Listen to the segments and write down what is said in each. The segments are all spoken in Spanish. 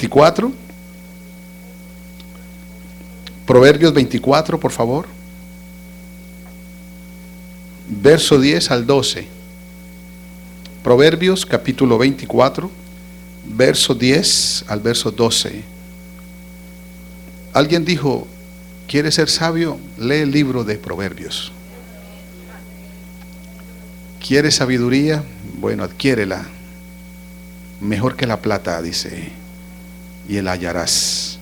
24. Proverbios 24, por favor. Verso 10 al 12. Proverbios capítulo 24, verso 10 al verso 12. Alguien dijo: ¿quieres ser sabio? Lee el libro de Proverbios. ¿Quieres sabiduría? Bueno, adquiérela. Mejor que la plata, dice, y la hallarás.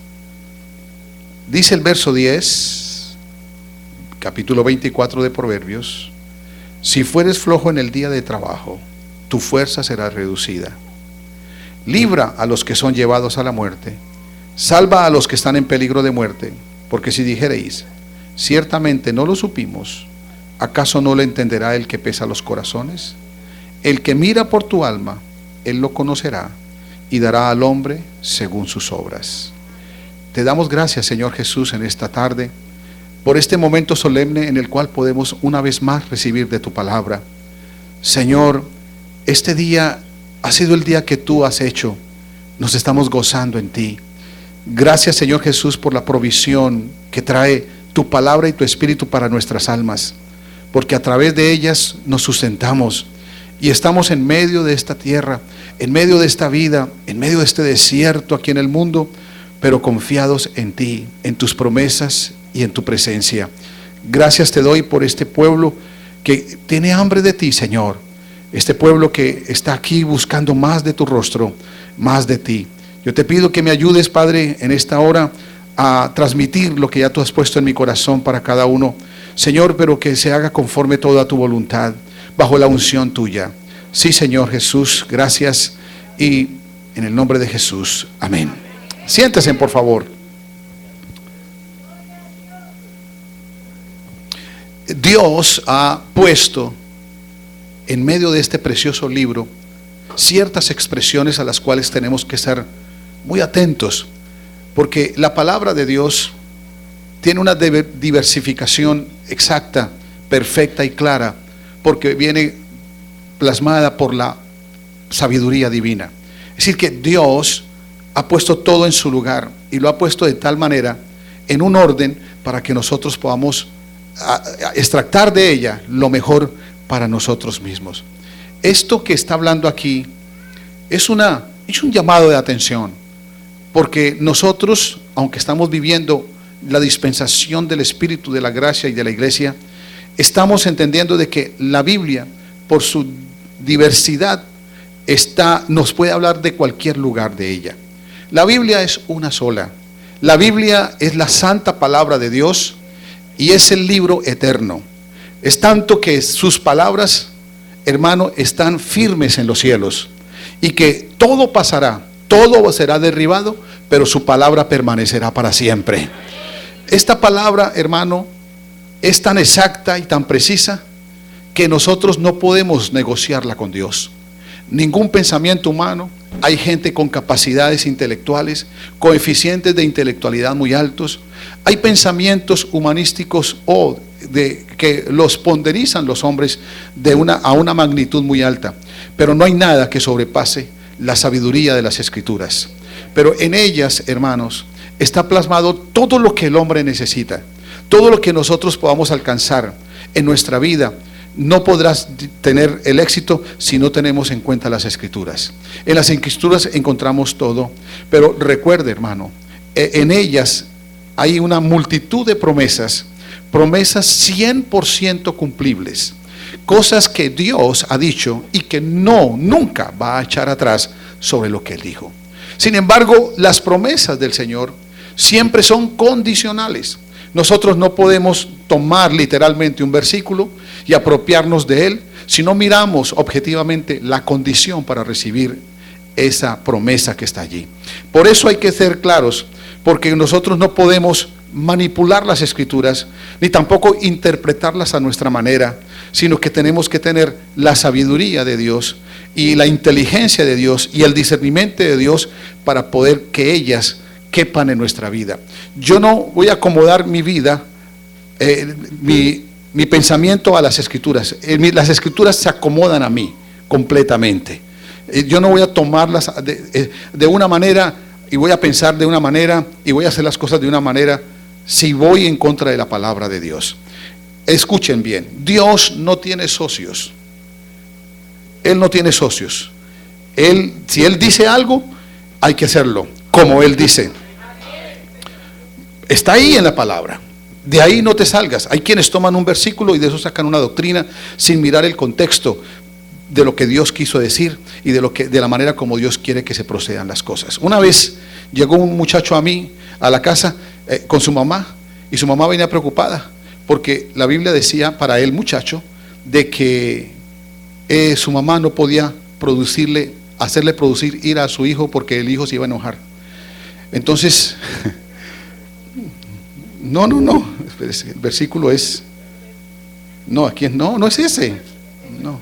Dice el verso 10, capítulo 24 de Proverbios: si fueres flojo en el día de trabajo, tu fuerza será reducida. Libra a los que son llevados a la muerte, salva a los que están en peligro de muerte, porque si dijereis: ciertamente no lo supimos, ¿acaso no lo entenderá el que pesa los corazones? El que mira por tu alma, él lo conocerá, y dará al hombre según sus obras. Te damos gracias, Señor Jesús, en esta tarde, por este momento solemne en el cual podemos una vez más recibir de tu palabra. Señor, este día ha sido el día que tú has hecho. Nos estamos gozando en ti. Gracias, Señor Jesús, por la provisión que trae tu palabra y tu espíritu para nuestras almas, porque a través de ellas nos sustentamos y estamos en medio de esta tierra, en medio de esta vida, en medio de este desierto aquí en el mundo, pero confiados en ti, en tus promesas y en tu presencia. Gracias te doy por este pueblo que tiene hambre de ti, Señor. Este pueblo que está aquí buscando más de tu rostro, más de ti. Yo te pido que me ayudes, Padre, en esta hora a transmitir lo que ya tú has puesto en mi corazón para cada uno, Señor, pero que se haga conforme toda tu voluntad, bajo la unción tuya. Sí, Señor Jesús, gracias, y en el nombre de Jesús, amén. Siéntense, por favor. Dios ha puesto en medio de este precioso libro ciertas expresiones a las cuales tenemos que estar muy atentos, porque la palabra de Dios tiene una diversificación exacta, perfecta y clara, porque viene plasmada por la sabiduría divina. Es decir, que Dios ha puesto todo en su lugar y lo ha puesto de tal manera, en un orden, para que nosotros podamos extractar de ella lo mejor para nosotros mismos. Esto que está hablando aquí es un llamado de atención, porque nosotros, aunque estamos viviendo la dispensación del Espíritu, de la gracia y de la iglesia, estamos entendiendo de que la Biblia, por su diversidad, nos puede hablar de cualquier lugar de ella. La Biblia es una sola. La Biblia es la santa palabra de Dios y es el libro eterno. Es tanto que sus palabras, hermano, están firmes en los cielos, y que todo pasará, todo será derribado, pero su palabra permanecerá para siempre. Esta palabra, hermano, es tan exacta y tan precisa que nosotros no podemos negociarla con Dios. Ningún pensamiento humano. Hay gente con capacidades intelectuales, coeficientes de intelectualidad muy altos. Hay pensamientos humanísticos que los ponderizan los hombres a una magnitud muy alta. Pero no hay nada que sobrepase la sabiduría de las Escrituras. Pero en ellas, hermanos, está plasmado todo lo que el hombre necesita, todo lo que nosotros podamos alcanzar en nuestra vida. No podrás tener el éxito si no tenemos en cuenta las Escrituras. En las Escrituras encontramos todo, pero recuerde, hermano, en ellas hay una multitud de promesas 100% cumplibles, cosas que Dios ha dicho y que nunca va a echar atrás sobre lo que Él dijo. Sin embargo, las promesas del Señor siempre son condicionales. Nosotros no podemos tomar literalmente un versículo y apropiarnos de él si no miramos objetivamente la condición para recibir esa promesa que está allí. Por eso hay que ser claros, porque nosotros no podemos manipular las Escrituras ni tampoco interpretarlas a nuestra manera, sino que tenemos que tener la sabiduría de Dios y la inteligencia de Dios y el discernimiento de Dios para poder que ellas quepan en nuestra vida. Yo no voy a acomodar mi vida, mi pensamiento a las Escrituras. Las Escrituras se acomodan a mí completamente. Yo no voy a tomarlas de una manera y voy a pensar de una manera y voy a hacer las cosas de una manera si voy en contra de la palabra de Dios. Escuchen bien, Dios no tiene socios. Él no tiene socios. Si Él dice algo, hay que hacerlo como Él dice. Está ahí en la palabra. De ahí no te salgas. Hay quienes toman un versículo y de eso sacan una doctrina sin mirar el contexto de lo que Dios quiso decir y de la manera como Dios quiere que se procedan las cosas. Una vez llegó un muchacho a la casa con su mamá, y su mamá venía preocupada porque la Biblia decía para el muchacho de que su mamá no podía hacerle producir ira a su hijo porque el hijo se iba a enojar. Entonces no, el versículo es no es ese. No,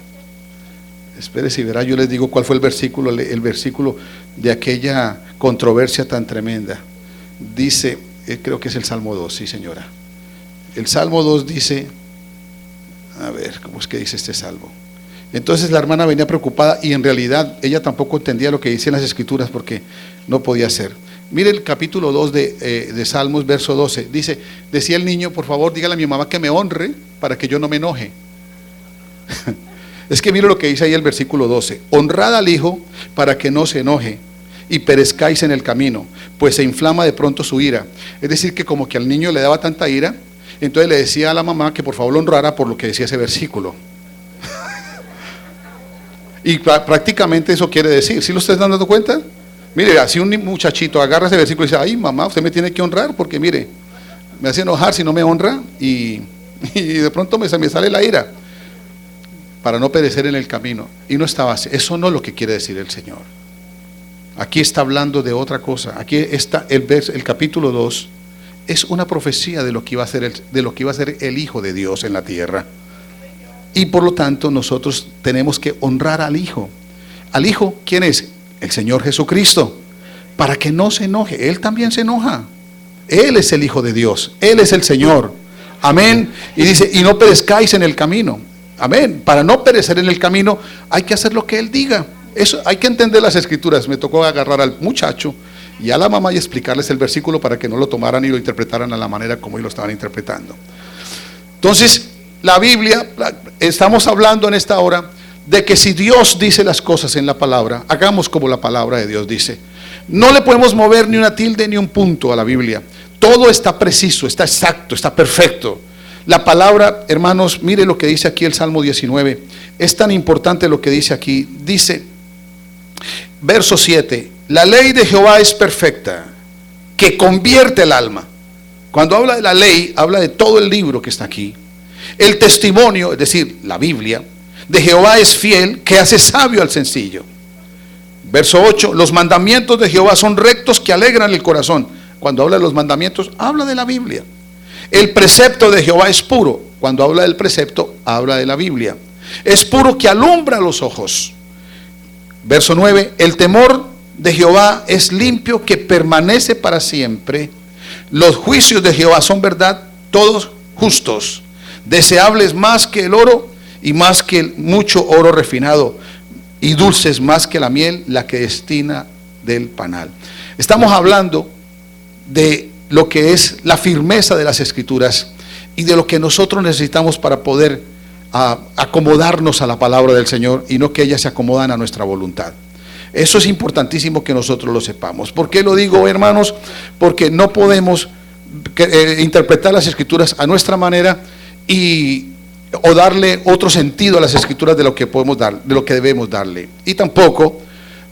espérese y verá, yo les digo cuál fue el versículo de aquella controversia tan tremenda. Dice, creo que es el Salmo 2, sí señora. El Salmo 2 dice, a ver, ¿cómo es que dice este salmo? Entonces la hermana venía preocupada y en realidad ella tampoco entendía lo que decían las escrituras porque no podía ser. Mire el capítulo 2 de Salmos, verso 12. Dice, decía el niño, por favor dígale a mi mamá que me honre para que yo no me enoje. Es que mire lo que dice ahí el versículo 12. Honrad al hijo para que no se enoje y perezcáis en el camino, pues se inflama de pronto su ira. Es decir, que como que al niño le daba tanta ira, entonces le decía a la mamá que por favor lo honrara por lo que decía ese versículo. Y prácticamente eso quiere decir, ¿sí lo ustedes están dando cuenta? Mire, así un muchachito agarra ese versículo y dice, ay mamá, usted me tiene que honrar porque mire, me hace enojar si no me honra y de pronto me sale la ira para no perecer en el camino. Y no estaba así. Eso no es lo que quiere decir el Señor. Aquí está hablando de otra cosa. Aquí está el capítulo 2 es una profecía de lo que iba a ser el Hijo de Dios en la tierra. Y por lo tanto nosotros tenemos que honrar al Hijo. ¿Al Hijo quién es? El Señor Jesucristo. Para que no se enoje. Él también se enoja. Él es el Hijo de Dios. Él es el Señor. Amén. Y dice, y no perezcáis en el camino. Amén. Para no perecer en el camino hay que hacer lo que Él diga. Eso, hay que entender las escrituras. Me tocó agarrar al muchacho y a la mamá y explicarles el versículo para que no lo tomaran y lo interpretaran a la manera como ellos lo estaban interpretando. Entonces, la Biblia, estamos hablando en esta hora de que si Dios dice las cosas en la palabra, hagamos como la palabra de Dios dice. No le podemos mover ni una tilde ni un punto a la Biblia. Todo está preciso, está exacto, está perfecto. La palabra, hermanos, mire lo que dice aquí el Salmo 19. Es tan importante lo que dice aquí. Dice, verso 7, la ley de Jehová es perfecta, que convierte el alma. Cuando habla de la ley, habla de todo el libro que está aquí. El testimonio, es decir, la Biblia, de Jehová es fiel, que hace sabio al sencillo. Verso 8, los mandamientos de Jehová son rectos, que alegran el corazón. Cuando habla de los mandamientos, habla de la Biblia. El precepto de Jehová es puro. Cuando habla del precepto, habla de la Biblia. Es puro, que alumbra los ojos. Verso 9, el temor de Jehová es limpio, que permanece para siempre. Los juicios de Jehová son verdad, todos justos. Deseables más que el oro y más que mucho oro refinado, y dulces más que la miel, la que destina del panal. Estamos hablando de lo que es la firmeza de las escrituras y de lo que nosotros necesitamos para poder acomodarnos a la palabra del Señor y no que ellas se acomodan a nuestra voluntad. Eso es importantísimo que nosotros lo sepamos. ¿Por qué lo digo, hermanos? Porque no podemos interpretar las escrituras a nuestra manera o darle otro sentido a las escrituras de lo que podemos dar, de lo que debemos darle. Y tampoco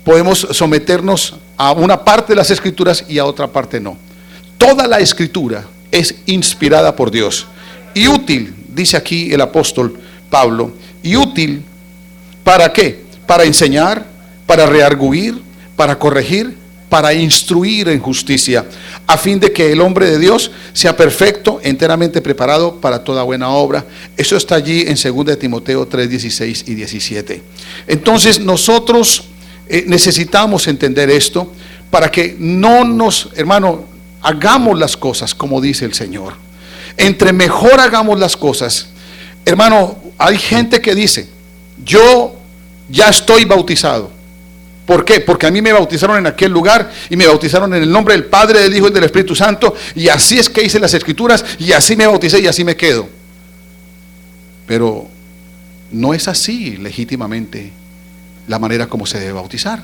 podemos someternos a una parte de las escrituras y a otra parte no. Toda la escritura es inspirada por Dios y útil, dice aquí el apóstol Pablo, y útil ¿para qué? Para enseñar, para redarguir, para corregir, para instruir en justicia, a fin de que el hombre de Dios sea perfecto, enteramente preparado para toda buena obra. Eso está allí en 2 Timoteo 3, 16 y 17. Entonces nosotros necesitamos entender esto para que no nos, hermano, hagamos las cosas como dice el Señor. Entre mejor hagamos las cosas, hermano, hay gente que dice, yo ya estoy bautizado, ¿Por qué? Porque a mí me bautizaron en aquel lugar y me bautizaron en el nombre del Padre, del Hijo y del Espíritu Santo, y así es que hice las Escrituras y así me bauticé y así me quedo. Pero no es así legítimamente la manera como se debe bautizar.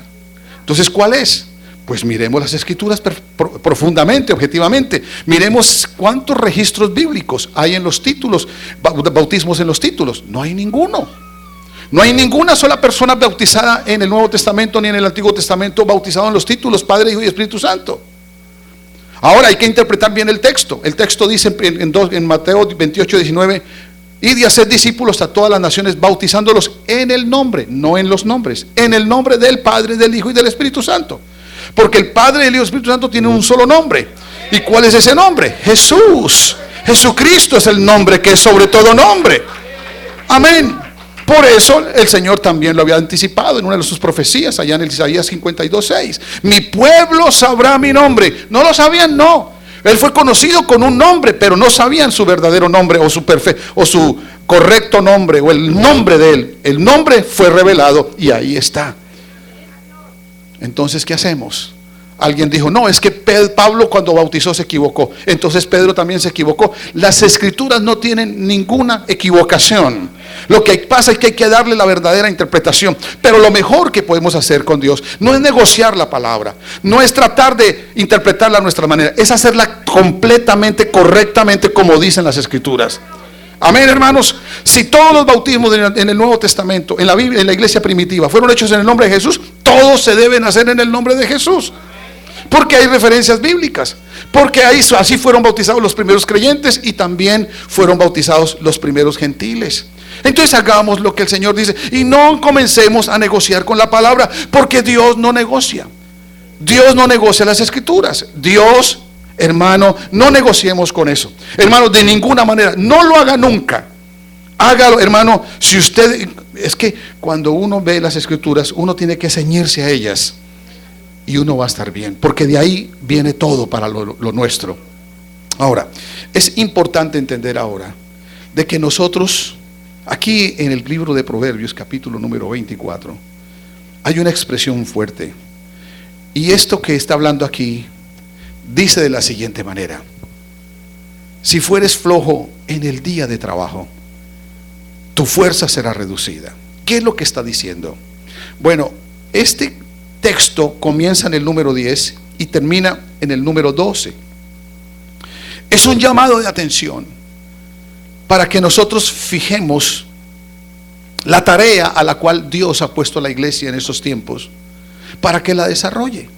Entonces, ¿cuál es? Pues miremos las Escrituras profundamente, objetivamente. Miremos cuántos registros bíblicos hay en los títulos, bautismos en los títulos. No hay ninguno. No hay ninguna sola persona bautizada en el Nuevo Testamento ni en el Antiguo Testamento bautizado en los títulos Padre, Hijo y Espíritu Santo. Ahora hay que interpretar bien el texto. El texto dice en Mateo 28, 19: id y haced discípulos a todas las naciones, bautizándolos en el nombre, no en los nombres, en el nombre del Padre, del Hijo y del Espíritu Santo. Porque el Padre, el Hijo y el Espíritu Santo tienen un solo nombre. ¿Y cuál es ese nombre? Jesús. Jesucristo es el nombre que es sobre todo nombre. Amén. Por eso el Señor también lo había anticipado en una de sus profecías, allá en el Isaías 52:6. Mi pueblo sabrá mi nombre. ¿No lo sabían? No. Él fue conocido con un nombre, pero no sabían su verdadero nombre o su correcto nombre o el nombre de él. El nombre fue revelado y ahí está. Entonces, ¿qué hacemos? Alguien dijo: no, es que Pablo cuando bautizó se equivocó. Entonces Pedro también se equivocó. Las Escrituras no tienen ninguna equivocación. Lo que pasa es que hay que darle la verdadera interpretación. Pero lo mejor que podemos hacer con Dios no es negociar la palabra, no es tratar de interpretarla a nuestra manera, es hacerla completamente, correctamente como dicen las Escrituras. Amén, hermanos. Si todos los bautismos en el Nuevo Testamento, en la Biblia, en la iglesia primitiva, fueron hechos en el nombre de Jesús, todos se deben hacer en el nombre de Jesús. Porque hay referencias bíblicas, porque así fueron bautizados los primeros creyentes y también fueron bautizados los primeros gentiles. Entonces hagamos lo que el Señor dice y no comencemos a negociar con la palabra, porque Dios no negocia. Dios no negocia las Escrituras. Dios, hermano, no negociemos con eso. Hermano, de ninguna manera, no lo haga nunca. Hágalo, hermano. Si usted, es que cuando uno ve las Escrituras, uno tiene que ceñirse a ellas. Y uno va a estar bien, porque de ahí viene todo para lo nuestro. Ahora, es importante entender ahora de que nosotros, aquí en el libro de Proverbios, capítulo número 24, hay una expresión fuerte. Y esto que está hablando aquí, dice de la siguiente manera: si fueres flojo en el día de trabajo, tu fuerza será reducida. ¿Qué es lo que está diciendo? Bueno, este texto comienza en el número 10 y termina en el número 12. Es un llamado de atención para que nosotros fijemos la tarea a la cual Dios ha puesto a la iglesia en estos tiempos, para que la desarrolle.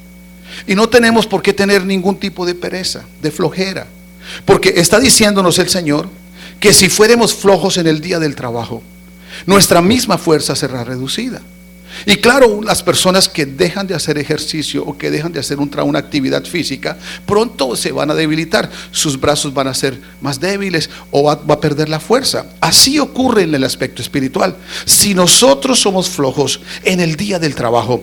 Y no tenemos por qué tener ningún tipo de pereza, de flojera, porque está diciéndonos el Señor que si fuéramos flojos en el día del trabajo, nuestra misma fuerza será reducida. Y claro, las personas que dejan de hacer ejercicio o que dejan de hacer una actividad física, pronto se van a debilitar, sus brazos van a ser más débiles o va a perder la fuerza. Así ocurre en el aspecto espiritual. Si nosotros somos flojos en el día del trabajo,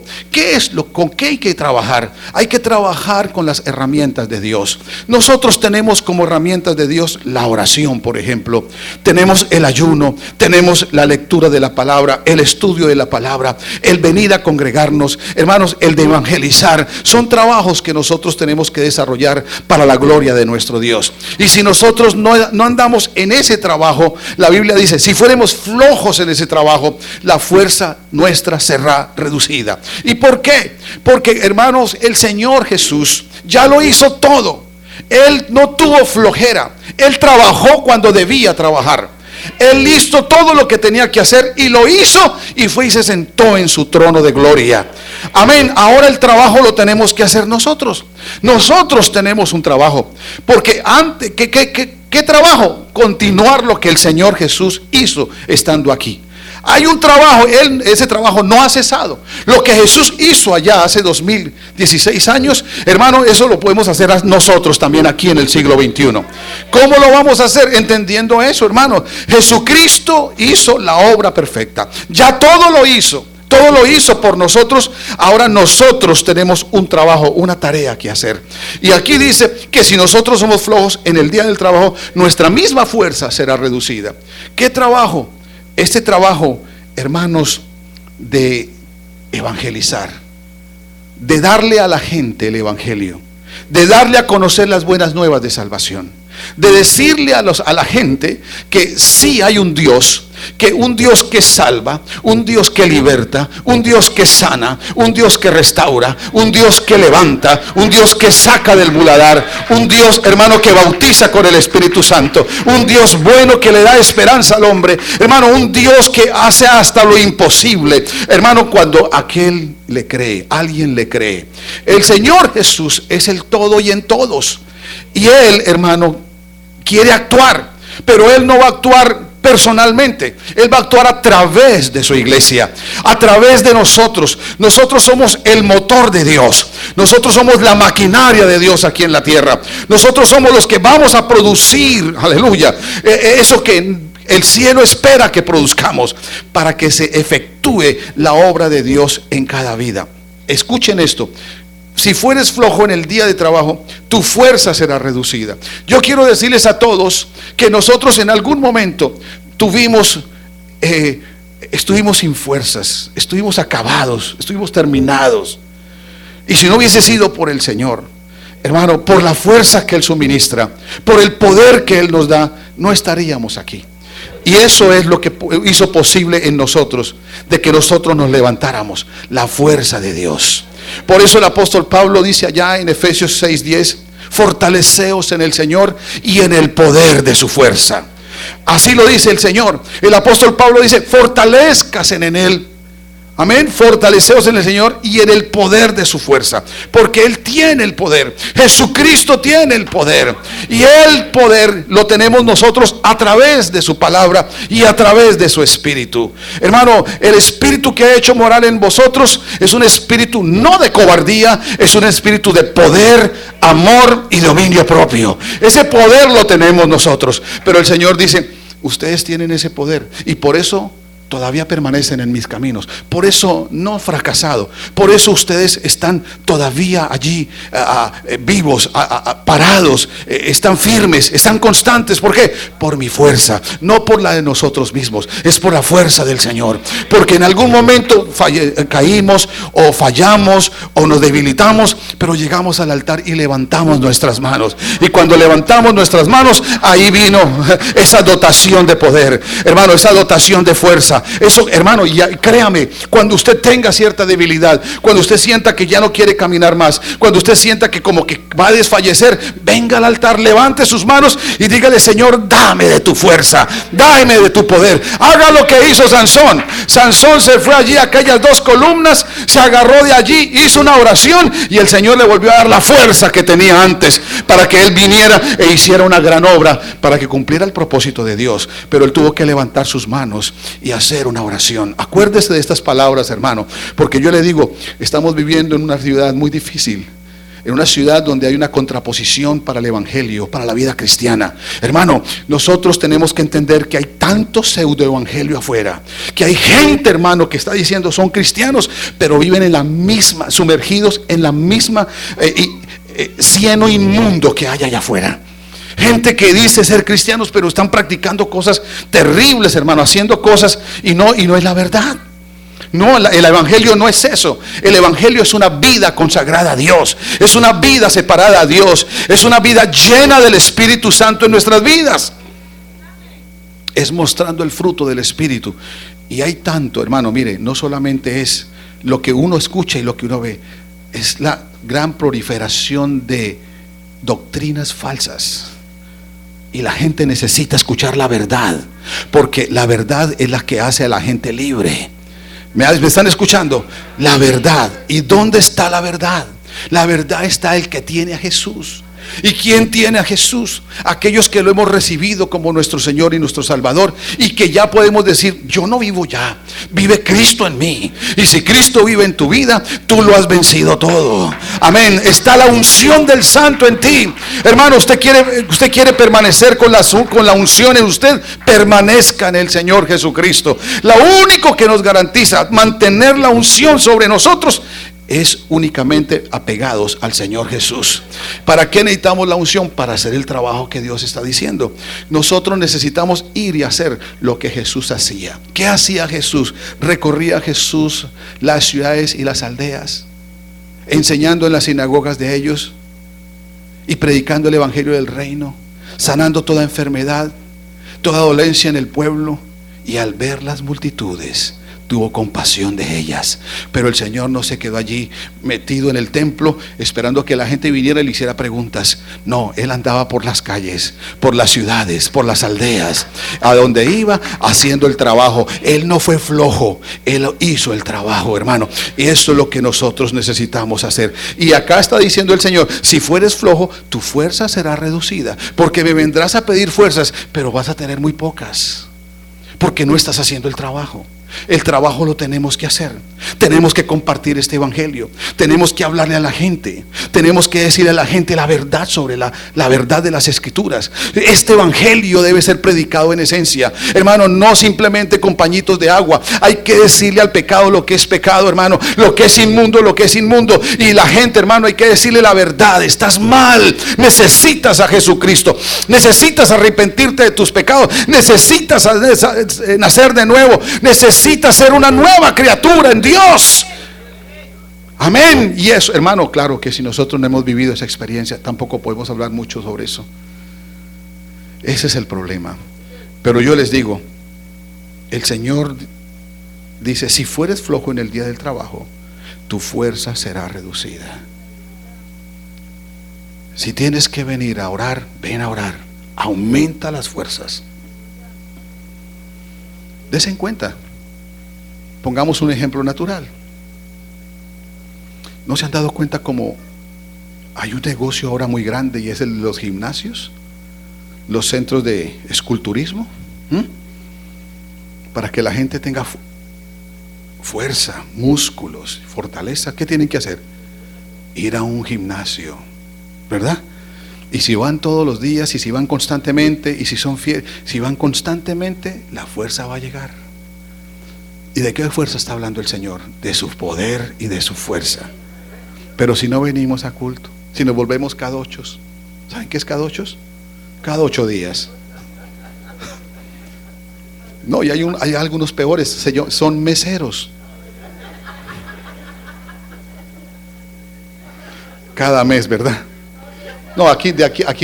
¿con qué hay que trabajar? Hay que trabajar con las herramientas de Dios. Nosotros tenemos como herramientas de Dios la oración, por ejemplo. Tenemos el ayuno, tenemos la lectura de la palabra, el estudio de la palabra, el venir a congregarnos, hermanos, el de evangelizar. Son trabajos que nosotros tenemos que desarrollar para la gloria de nuestro Dios. Y si nosotros no andamos en ese trabajo, la Biblia dice: si fuéramos flojos en ese trabajo, la fuerza nuestra será reducida. ¿Y por qué? Porque, hermanos, el Señor Jesús ya lo hizo todo. Él no tuvo flojera. Él trabajó cuando debía trabajar. Él hizo todo lo que tenía que hacer y lo hizo, y fue y se sentó en su trono de gloria. Amén. Ahora el trabajo lo tenemos que hacer nosotros. Nosotros tenemos un trabajo. Porque antes, ¿qué trabajo? Continuar lo que el Señor Jesús hizo estando aquí. Hay un trabajo, ese trabajo no ha cesado. Lo que Jesús hizo allá hace 2016 años, hermano, eso lo podemos hacer nosotros también aquí en el siglo XXI. ¿Cómo lo vamos a hacer? Entendiendo eso, hermano. Jesucristo hizo la obra perfecta. Ya todo lo hizo. Todo lo hizo por nosotros. Ahora nosotros tenemos un trabajo, una tarea que hacer. Y aquí dice que si nosotros somos flojos en el día del trabajo, nuestra misma fuerza será reducida. ¿Qué trabajo? Este trabajo, hermanos, de evangelizar. de darle a la gente el evangelio, de darle a conocer las buenas nuevas de salvación, de decirle a la gente que sí hay un Dios, que un Dios que salva, un Dios que liberta, un Dios que sana, un Dios que restaura, un Dios que levanta, un Dios que saca del muladar, un Dios, hermano, que bautiza con el Espíritu Santo, un Dios bueno que le da esperanza al hombre, hermano, un Dios que hace hasta lo imposible, hermano, cuando aquel le cree, alguien le cree. El Señor Jesús es el todo y en todos, y Él, hermano, quiere actuar, pero Él no va a actuar personalmente. Él va a actuar a través de su iglesia, a través de nosotros. Nosotros somos el motor de Dios. Nosotros somos la maquinaria de Dios aquí en la tierra. Nosotros somos los que vamos a producir, aleluya, eso que el cielo espera que produzcamos para que se efectúe la obra de Dios en cada vida. Escuchen esto. Si fueres flojo en el día de trabajo, tu fuerza será reducida. Yo quiero decirles a todos que nosotros en algún momento estuvimos sin fuerzas, estuvimos acabados, estuvimos terminados. Y si no hubiese sido por el Señor, hermano, por la fuerza que Él suministra, por el poder que Él nos da, no estaríamos aquí. Y eso es lo que hizo posible en nosotros, de que nosotros nos levantáramos, la fuerza de Dios. Por eso el apóstol Pablo dice allá en Efesios 6:10, fortaleceos en el Señor y en el poder de su fuerza. Así lo dice el Señor. El apóstol Pablo dice, fortalezcas en Él. Amén, fortaleceos en el Señor y en el poder de su fuerza, porque Él tiene el poder. Jesucristo tiene el poder, y el poder lo tenemos nosotros a través de su palabra y a través de su Espíritu. Hermano, el Espíritu que ha hecho morar en vosotros es un espíritu no de cobardía, es un espíritu de poder, amor y dominio propio. Ese poder lo tenemos nosotros, pero el Señor dice, ustedes tienen ese poder, y por eso todavía permanecen en mis caminos. Por eso no han fracasado. Por eso ustedes están todavía allí vivos, parados, están firmes, están constantes. ¿Por qué? Por mi fuerza, no por la de nosotros mismos. Es por la fuerza del Señor. Porque en algún momento caímos o fallamos o nos debilitamos, pero llegamos al altar y levantamos nuestras manos. Y cuando levantamos nuestras manos, ahí vino esa dotación de poder, hermano, esa dotación de fuerza. Eso, hermano, y créame, cuando usted tenga cierta debilidad, cuando usted sienta que ya no quiere caminar más, cuando usted sienta que como que va a desfallecer, venga al altar, levante sus manos y dígale, Señor, dame de tu fuerza, dame de tu poder. Haga lo que hizo Sansón. Sansón se fue allí a aquellas 2 columnas, se agarró de allí, hizo una oración y el Señor le volvió a dar la fuerza que tenía antes para que él viniera e hiciera una gran obra, para que cumpliera el propósito de Dios. Pero él tuvo que levantar sus manos y hacer una oración. Acuérdese de estas palabras, hermano, porque yo le digo, estamos viviendo en una ciudad muy difícil, en una ciudad donde hay una contraposición para el evangelio, para la vida cristiana. Hermano, nosotros tenemos que entender que hay tanto pseudo evangelio afuera, que hay gente, hermano, que está diciendo son cristianos, pero viven en la misma, sumergidos en la misma cieno inmundo que hay allá afuera. Gente que dice ser cristianos, pero están practicando cosas terribles, hermano, haciendo cosas y no es la verdad. No, el evangelio no es eso. El evangelio es una vida consagrada a Dios, es una vida separada a Dios, es una vida llena del Espíritu Santo en nuestras vidas. Es mostrando el fruto del Espíritu. Y hay tanto, hermano, mire, no solamente es lo que uno escucha y lo que uno ve, es la gran proliferación de doctrinas falsas. Y la gente necesita escuchar la verdad, porque la verdad es la que hace a la gente libre. ¿Me están escuchando? La verdad. ¿Y dónde está la verdad? La verdad está el que tiene a Jesús. ¿Y quién tiene a Jesús? Aquellos que lo hemos recibido como nuestro Señor y nuestro Salvador, y que ya podemos decir, yo no vivo ya, vive Cristo en mí. Y si Cristo vive en tu vida, tú lo has vencido todo. Amén. Está la unción del Santo en ti. Hermano, usted quiere permanecer con la unción en usted, permanezca en el Señor Jesucristo. Lo único que nos garantiza mantener la unción sobre nosotros es únicamente apegados al Señor Jesús. ¿Para qué necesitamos la unción? Para hacer el trabajo que Dios está diciendo. Nosotros necesitamos ir y hacer lo que Jesús hacía. ¿Qué hacía Jesús? Recorría Jesús las ciudades y las aldeas. enseñando en las sinagogas de ellos y predicando el evangelio del reino, sanando toda enfermedad, toda dolencia en el pueblo. Y al ver las multitudes, tuvo compasión de ellas. Pero el Señor no se quedó allí metido en el templo esperando que la gente viniera y le hiciera preguntas. No, Él andaba por las calles, por las ciudades, por las aldeas, a donde iba haciendo el trabajo. Él no fue flojo, Él hizo el trabajo, hermano. Y eso es lo que nosotros necesitamos hacer. Y acá está diciendo el Señor: si fueres flojo, tu fuerza será reducida, porque me vendrás a pedir fuerzas, pero vas a tener muy pocas, porque no estás haciendo el trabajo. El trabajo lo tenemos que hacer. Tenemos que compartir este evangelio. Tenemos que hablarle a la gente. Tenemos que decirle a la gente la verdad sobre la verdad de las escrituras. Este evangelio debe ser predicado en esencia, hermano, no simplemente con pañitos de agua. Hay que decirle al pecado lo que es pecado, hermano, lo que es inmundo, lo que es inmundo. Y la gente, hermano, hay que decirle la verdad. Estás mal, necesitas a Jesucristo, necesitas arrepentirte de tus pecados, necesitas nacer de nuevo, necesitas ser una nueva criatura en Dios. Amén. Y eso, hermano, claro que si nosotros no hemos vivido esa experiencia, tampoco podemos hablar mucho sobre eso. Ese es el problema. Pero yo les digo, el Señor dice: si fueres flojo en el día del trabajo, tu fuerza será reducida. Si tienes que venir a orar, ven a orar. Aumenta las fuerzas. Dese en cuenta. Pongamos un ejemplo natural. ¿No se han dado cuenta cómo hay un negocio ahora muy grande, y es el de los gimnasios, los centros de esculturismo? Para que la gente tenga fuerza, músculos, fortaleza. ¿Qué tienen que hacer? Ir a un gimnasio, ¿verdad? Y si van todos los días, y si van constantemente, y si son fieles, si van constantemente, la fuerza va a llegar. ¿Y de qué fuerza está hablando el Señor? De su poder y de su fuerza. Pero si no venimos a culto, si nos volvemos cadochos, ¿saben qué es cadochos? Cada 8 días. No, y hay algunos peores, son meseros. Cada mes, ¿verdad? No, aquí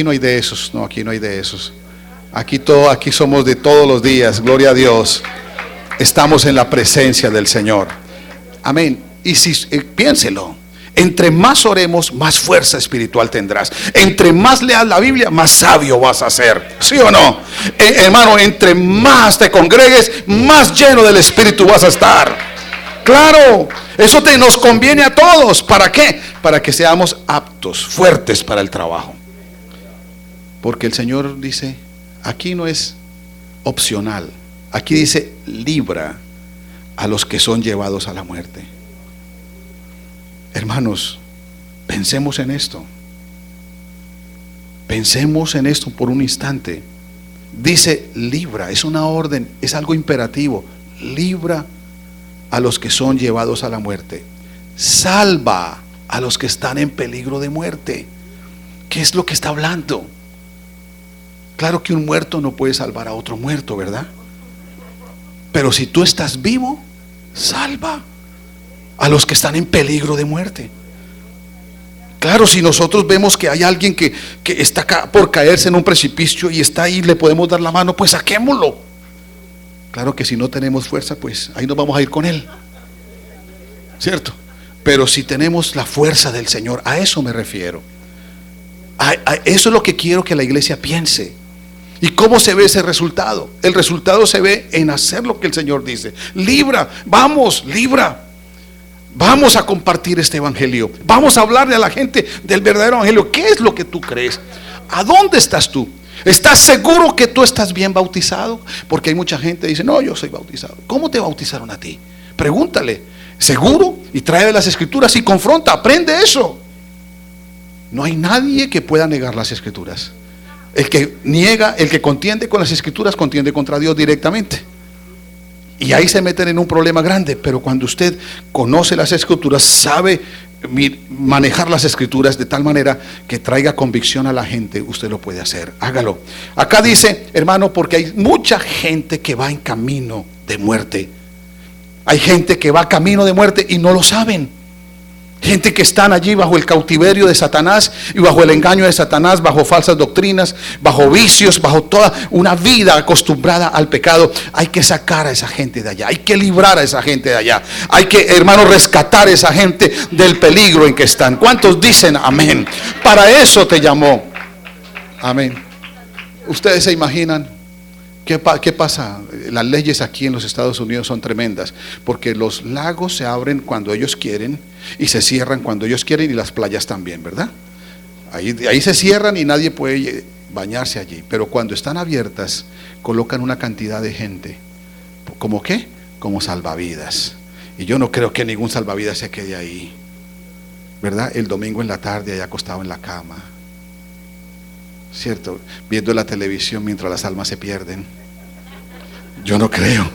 no hay de esos. No, aquí no hay de esos. Aquí somos de todos los días. Gloria a Dios. Estamos en la presencia del Señor. Amén. Y si piénselo, entre más oremos, más fuerza espiritual tendrás. Entre más leas la Biblia, más sabio vas a ser. ¿Sí o no? Hermano, entre más te congregues, más lleno del Espíritu vas a estar. Claro, eso nos conviene a todos. ¿Para qué? Para que seamos aptos, fuertes para el trabajo. Porque el Señor dice, aquí no es opcional. Aquí dice: libra a los que son llevados a la muerte. Hermanos, pensemos en esto. Pensemos en esto por un instante. Dice libra, es una orden, es algo imperativo. Libra a los que son llevados a la muerte. Salva a los que están en peligro de muerte. ¿Qué es lo que está hablando? Claro que un muerto no puede salvar a otro muerto, ¿verdad? Pero si tú estás vivo, salva a los que están en peligro de muerte. Claro, si nosotros vemos que hay alguien que está por caerse en un precipicio y está ahí, le podemos dar la mano, pues saquémoslo. Claro que si no tenemos fuerza, pues ahí nos vamos a ir con él, ¿cierto? Pero si tenemos la fuerza del Señor, a eso me refiero. Eso es lo que quiero que la iglesia piense. ¿Y cómo se ve ese resultado? El resultado se ve en hacer lo que el Señor dice. Libra, vamos, libra. Vamos a compartir este evangelio. Vamos a hablarle a la gente del verdadero evangelio. ¿Qué es lo que tú crees? ¿A dónde estás tú? ¿Estás seguro que tú estás bien bautizado? Porque hay mucha gente que dice: no, yo soy bautizado. ¿Cómo te bautizaron a ti? Pregúntale. ¿Seguro? Y trae las escrituras y confronta, aprende eso. No hay nadie que pueda negar las escrituras. El que niega, el que contiende con las escrituras, contiende contra Dios directamente. Y ahí se meten en un problema grande. Pero cuando usted conoce las escrituras, sabe manejar las escrituras de tal manera que traiga convicción a la gente, usted lo puede hacer. Hágalo. Acá dice, hermano, porque hay mucha gente que va en camino de muerte. Hay gente que va camino de muerte y no lo saben. Gente que están allí bajo el cautiverio de Satanás y bajo el engaño de Satanás, bajo falsas doctrinas, bajo vicios, bajo toda una vida acostumbrada al pecado. Hay que sacar a esa gente de allá, hay que librar a esa gente de allá. Hay que, hermano, rescatar a esa gente del peligro en que están. ¿Cuántos dicen amén? Para eso te llamó. Amén. Ustedes se imaginan qué pasa. Las leyes aquí en los Estados Unidos son tremendas, porque los lagos se abren cuando ellos quieren y se cierran cuando ellos quieren, y las playas también, ¿verdad? Ahí se cierran y nadie puede bañarse allí. Pero cuando están abiertas, colocan una cantidad de gente. ¿Cómo qué? Como salvavidas. Y yo no creo que ningún salvavidas se quede ahí, ¿verdad? El domingo en la tarde, ahí acostado en la cama, ¿cierto? Viendo la televisión mientras las almas se pierden. Yo no creo.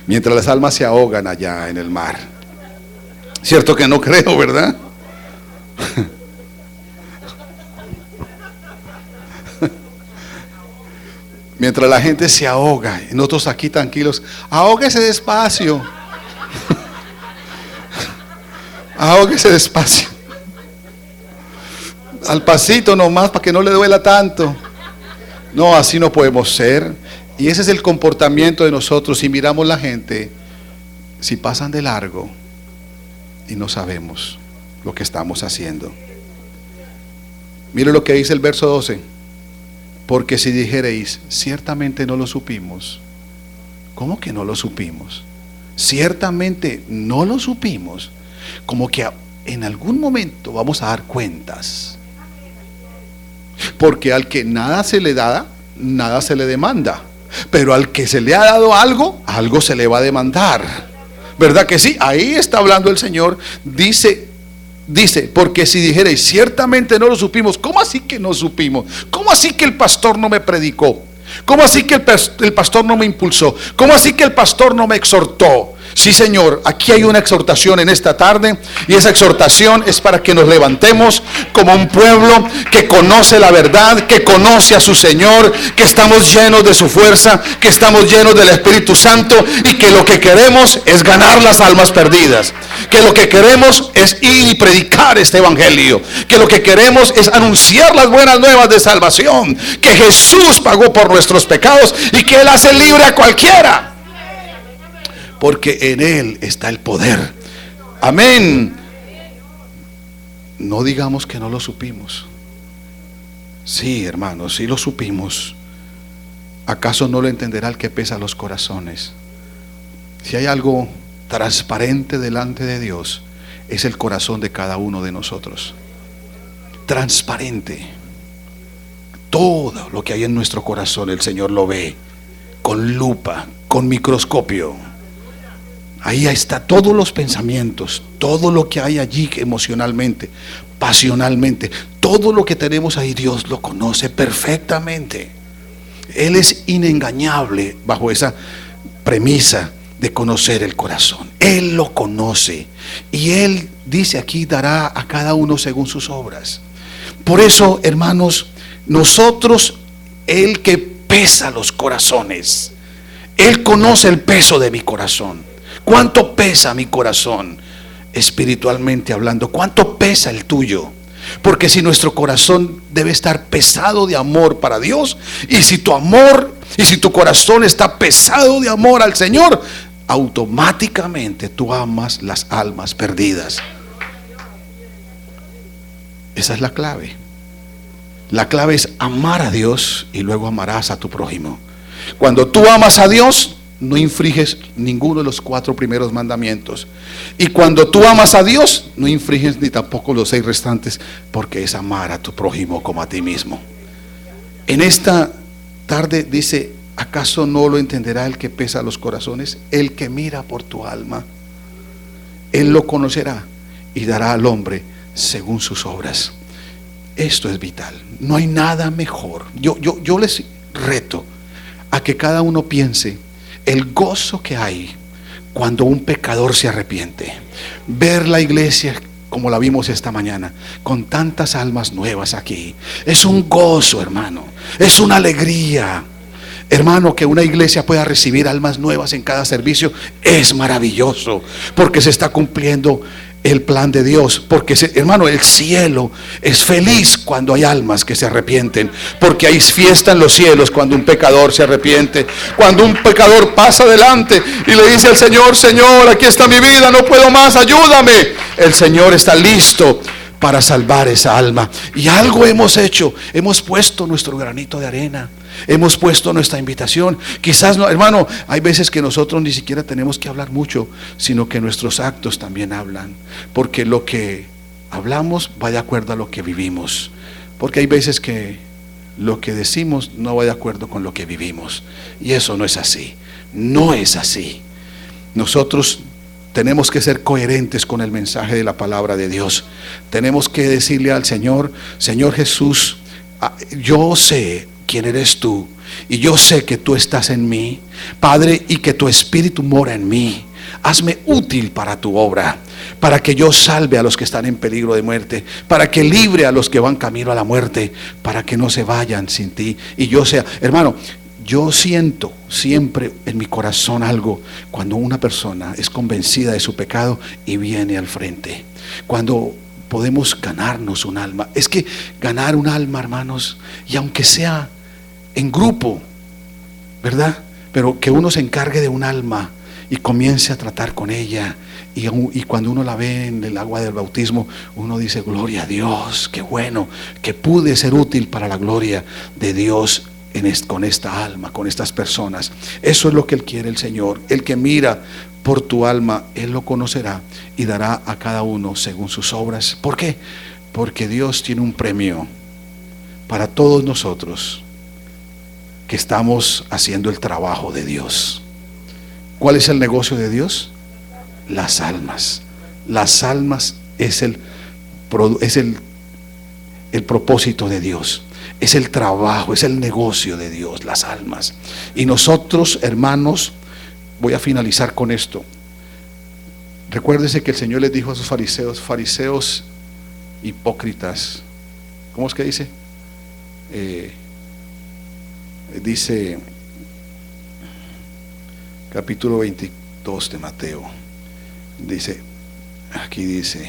Mientras las almas se ahogan allá en el mar. Cierto que no creo, ¿verdad? Mientras la gente se ahoga y nosotros aquí tranquilos, ahóguese despacio. Ahóguese despacio. Al pasito nomás para que no le duela tanto. No, así no podemos ser. Y ese es el comportamiento de nosotros. Si miramos la gente, si pasan de largo y no sabemos lo que estamos haciendo. Mire lo que dice el verso 12. Porque si dijereis, ciertamente no lo supimos. ¿Cómo que no lo supimos? Ciertamente no lo supimos. Como que en algún momento vamos a dar cuentas. Porque al que nada se le da, nada se le demanda. Pero al que se le ha dado algo, algo se le va a demandar. ¿Verdad que sí? Ahí está hablando el Señor. Dice, porque si dijerais, ciertamente no lo supimos. ¿Cómo así que no supimos? ¿Cómo así que el pastor no me predicó? ¿Cómo así que el pastor no me impulsó? ¿Cómo así que el pastor no me exhortó? Sí, Señor, aquí hay una exhortación en esta tarde, y esa exhortación es para que nos levantemos como un pueblo que conoce la verdad, que conoce a su Señor, que estamos llenos de su fuerza, que estamos llenos del Espíritu Santo, y que lo que queremos es ganar las almas perdidas, que lo que queremos es ir y predicar este evangelio, que lo que queremos es anunciar las buenas nuevas de salvación, que Jesús pagó por nuestros pecados y que Él hace libre a cualquiera. Porque en Él está el poder. Amén. No digamos que no lo supimos. Sí, hermanos, sí lo supimos. ¿Acaso no lo entenderá el que pesa los corazones? Si hay algo transparente delante de Dios, es el corazón de cada uno de nosotros. Transparente. Todo lo que hay en nuestro corazón, el Señor lo ve con lupa, con microscopio. Ahí está todos los pensamientos, todo lo que hay allí emocionalmente, pasionalmente, todo lo que tenemos ahí, Dios lo conoce perfectamente. Él es inengañable bajo esa premisa de conocer el corazón. Él lo conoce y Él dice aquí, dará a cada uno según sus obras. Por eso, hermanos, nosotros, Él que pesa los corazones, Él conoce el peso de mi corazón. ¿Cuánto pesa mi corazón espiritualmente hablando? ¿Cuánto pesa el tuyo? Porque si nuestro corazón debe estar pesado de amor para Dios, y si tu amor y si tu corazón está pesado de amor al Señor, automáticamente tú amas las almas perdidas. Esa es la clave. La clave es amar a Dios y luego amarás a tu prójimo. Cuando tú amas a Dios, no infringes ninguno de los 4 primeros mandamientos. Y cuando tú amas a Dios, no infringes ni tampoco los 6 restantes, porque es amar a tu prójimo como a ti mismo. En esta tarde dice, ¿acaso no lo entenderá el que pesa los corazones? El que mira por tu alma. Él lo conocerá y dará al hombre según sus obras. Esto es vital. No hay nada mejor. Yo les reto a que cada uno piense el gozo que hay cuando un pecador se arrepiente. Ver la iglesia como la vimos esta mañana, con tantas almas nuevas aquí, es un gozo, hermano. Es una alegría, hermano, que una iglesia pueda recibir almas nuevas en cada servicio. Es maravilloso, porque se está cumpliendo el plan de Dios, porque hermano, el cielo es feliz cuando hay almas que se arrepienten, porque hay fiesta en los cielos cuando un pecador se arrepiente, cuando un pecador pasa adelante y le dice al Señor: Señor, aquí está mi vida, no puedo más, ayúdame. El Señor está listo para salvar esa alma. Y algo hemos hecho, hemos puesto nuestro granito de arena, hemos puesto nuestra invitación. Quizás no, hermano, hay veces que nosotros ni siquiera tenemos que hablar mucho, sino que nuestros actos también hablan, porque lo que hablamos va de acuerdo a lo que vivimos, porque hay veces que lo que decimos no va de acuerdo con lo que vivimos, y eso no es así, no es así. Nosotros tenemos que ser coherentes con el mensaje de la palabra de Dios. Tenemos que decirle al Señor: Señor Jesús, yo sé quién eres tú, y yo sé que tú estás en mí, Padre, y que tu Espíritu mora en mí. Hazme útil para tu obra, para que yo salve a los que están en peligro de muerte, para que libre a los que van camino a la muerte, para que no se vayan sin ti. Y yo sea, hermano, yo siento siempre en mi corazón algo cuando una persona es convencida de su pecado y viene al frente. Cuando podemos ganarnos un alma. Es que ganar un alma, hermanos, y aunque sea en grupo, ¿verdad? Pero que uno se encargue de un alma y comience a tratar con ella. Y cuando uno la ve en el agua del bautismo, uno dice: gloria a Dios, qué bueno que pude ser útil para la gloria de Dios con esta alma, con estas personas. Eso es lo que Él quiere, el Señor. El que mira por tu alma, Él lo conocerá y dará a cada uno según sus obras. ¿Por qué? Porque Dios tiene un premio para todos nosotros que estamos haciendo el trabajo de Dios. ¿Cuál es el negocio de Dios? Las almas. Las almas es el propósito de Dios. Es el trabajo, es el negocio de Dios, las almas. Y nosotros, hermanos, voy a finalizar con esto. Recuérdese que el Señor les dijo a sus fariseos hipócritas. ¿Cómo es que dice? Dice capítulo 22 de Mateo. Aquí dice: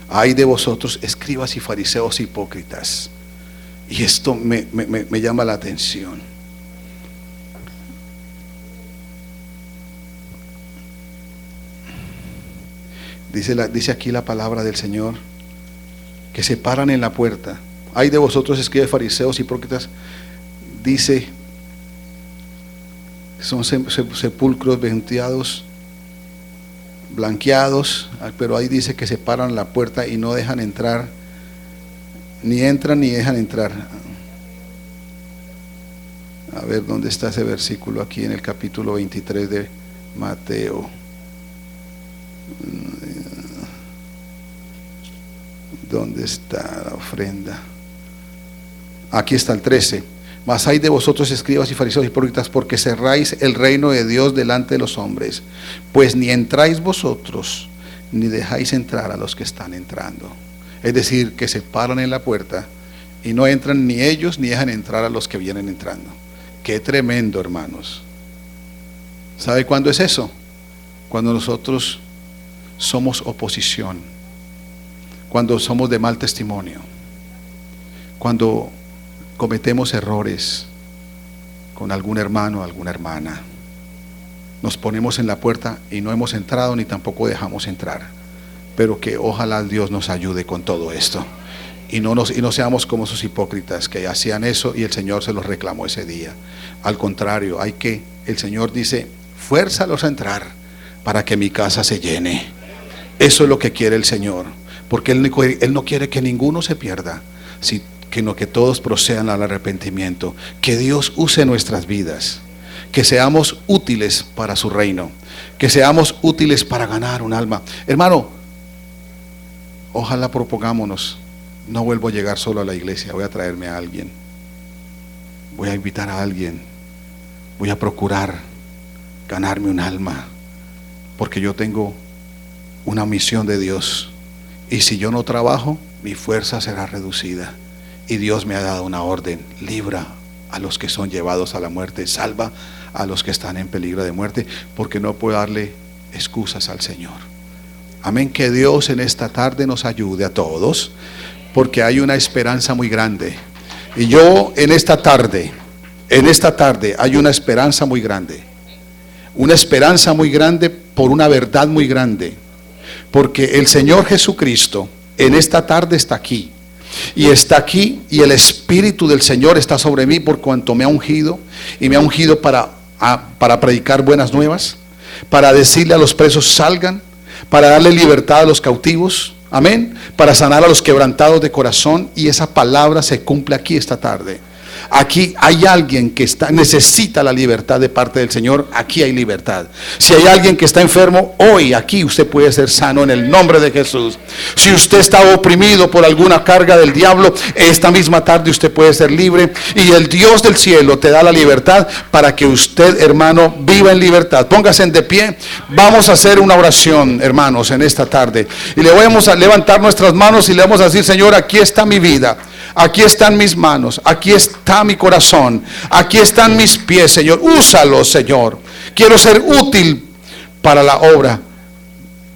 ay de vosotros, escribas y fariseos hipócritas. Y esto me llama la atención. Dice aquí la palabra del Señor, que se paran en la puerta. Ay de vosotros, escribas, fariseos hipócritas. Dice: son sepulcros venteados, blanqueados, pero ahí dice que se paran en la puerta y no dejan entrar, ni entran ni dejan entrar. A ver, ¿dónde está ese versículo? Aquí en el capítulo 23 de Mateo. ¿Dónde está la ofrenda? Aquí está el 13. Mas hay de vosotros, escribas y fariseos hipócritas, porque cerráis el reino de Dios delante de los hombres, pues ni entráis vosotros, ni dejáis entrar a los que están entrando. Es decir, que se paran en la puerta y no entran ni ellos, ni dejan entrar a los que vienen entrando. Qué tremendo, hermanos. ¿Sabe cuándo es eso? Cuando nosotros somos oposición, cuando somos de mal testimonio, cuando cometemos errores con algún hermano o alguna hermana, nos ponemos en la puerta y no hemos entrado ni tampoco dejamos entrar. Pero que ojalá Dios nos ayude con todo esto y no seamos como esos hipócritas que hacían eso y el Señor se los reclamó ese día. Al contrario, el Señor dice: fuérzalos a entrar para que mi casa se llene. Eso es lo que quiere el Señor, porque Él no quiere que ninguno se pierda, sino que todos procedan al arrepentimiento. Que Dios use nuestras vidas, que seamos útiles para su reino, que seamos útiles para ganar un alma. Hermano, ojalá propongámonos: no vuelvo a llegar solo a la iglesia, voy a traerme a alguien, voy a invitar a alguien, voy a procurar ganarme un alma, porque yo tengo una misión de Dios, y si yo no trabajo, mi fuerza será reducida. Y Dios me ha dado una orden: libra a los que son llevados a la muerte, salva a los que están en peligro de muerte, porque no puedo darle excusas al Señor. Amén. Que Dios en esta tarde nos ayude a todos, porque hay una esperanza muy grande. Y yo en esta tarde hay una esperanza muy grande. Una esperanza muy grande por una verdad muy grande. Porque el Señor Jesucristo en esta tarde está aquí. Y está aquí, y el Espíritu del Señor está sobre mí por cuanto me ha ungido. Y me ha ungido para predicar buenas nuevas, para decirle a los presos salgan, para darle libertad a los cautivos, amén, para sanar a los quebrantados de corazón. Y esa palabra se cumple aquí esta tarde. Aquí hay alguien que necesita la libertad de parte del Señor. Aquí hay libertad. Si hay alguien que está enfermo, hoy aquí usted puede ser sano en el nombre de Jesús. Si usted está oprimido por alguna carga del diablo, esta misma tarde usted puede ser libre. Y el Dios del cielo te da la libertad para que usted, hermano, viva en libertad. Póngase de pie. Vamos a hacer una oración, hermanos, en esta tarde. Y le vamos a levantar nuestras manos y le vamos a decir: Señor, aquí está mi vida. Aquí están mis manos, aquí está mi corazón, aquí están mis pies, Señor. Úsalos, Señor. Quiero ser útil para la obra,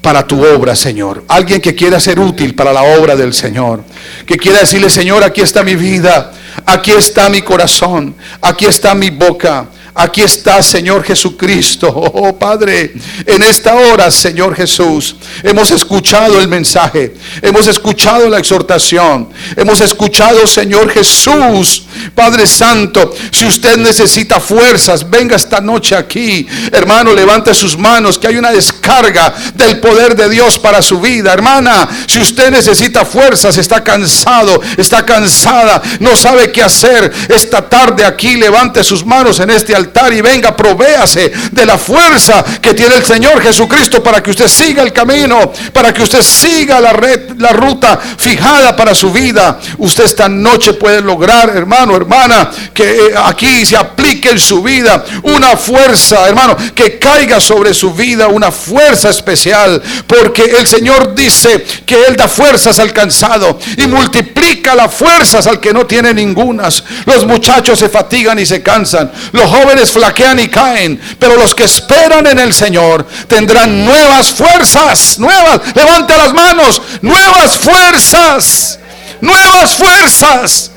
para tu obra, Señor. Alguien que quiera ser útil para la obra del Señor, que quiera decirle: Señor, aquí está mi vida, aquí está mi corazón, aquí está mi boca. Aquí está, Señor Jesucristo. Oh Padre, en esta hora, Señor Jesús, hemos escuchado el mensaje, hemos escuchado la exhortación, hemos escuchado, Señor Jesús, Padre Santo. Si usted necesita fuerzas, venga esta noche aquí, hermano, levante sus manos, que hay una descarga del poder de Dios para su vida. Hermana, si usted necesita fuerzas, está cansado, está cansada, no sabe qué hacer, esta tarde aquí levante sus manos en este altar y venga, provéase de la fuerza que tiene el Señor Jesucristo para que usted siga el camino, para que usted siga la ruta fijada para su vida. Usted esta noche puede lograr, hermano, hermana, que aquí se aplique en su vida una fuerza, hermano, que caiga sobre su vida una fuerza especial, porque el Señor dice que Él da fuerzas al cansado y multiplica las fuerzas al que no tiene ningunas. Los muchachos se fatigan y se cansan, los jóvenes flaquean y caen, pero los que esperan en el Señor tendrán nuevas fuerzas. Nuevas, levante las manos. Nuevas fuerzas, nuevas fuerzas,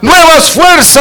nuevas fuerzas.